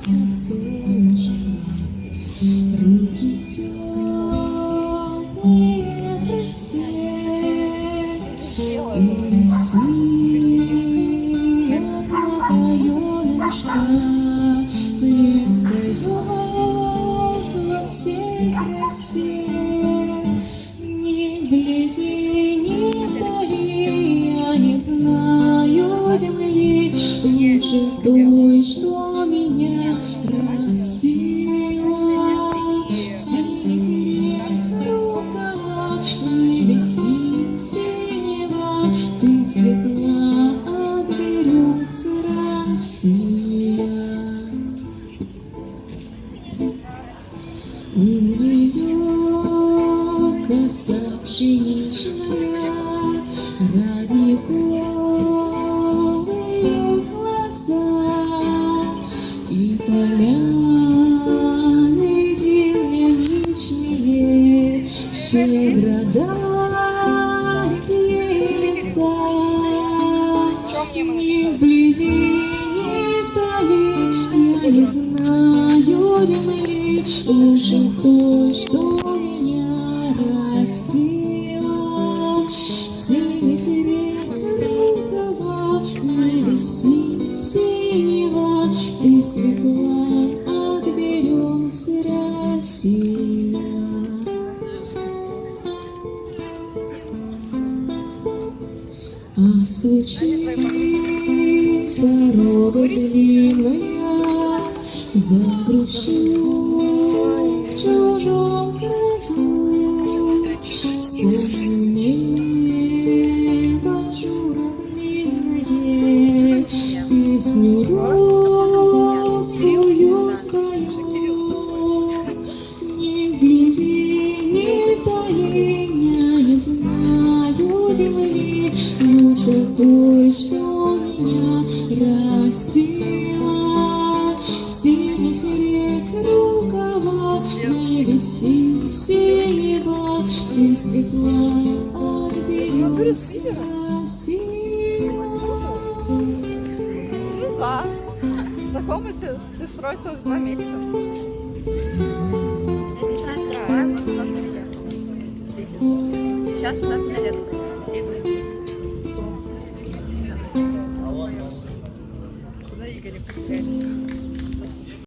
ясно солнечно, руки теплые в росе, и Россия, Клопоенушка, предстает во всей красе. Ни вблизи, ни вдали, я не знаю земли лучше той, что меня растила. Синих рек рукава, в небе синего, ты светла от берез, Россия. У нее коса пшеничная, родниковые глаза, и поляны земляничные щедро дарит ей леса. Ни вблизи, ни вдали, я не знаю земли лучше той, что меня растила. Синих рек рукава, в небе синего, ты светла от берез, Россия. А случилась дорога длинная, загрущу в чужом краю. Вспомню небо журавлиное, песню русскую спою. Ни вблизи, ни вдали, я не знаю земли лучше той, что меня растила. Синих рек рукава, в небе синего, ты светла от берез, Россия. Ну да, знакомился с сестрой целых 2 месяца. Я здесь сестра, а вот туда переехала. Сейчас сюда на лето.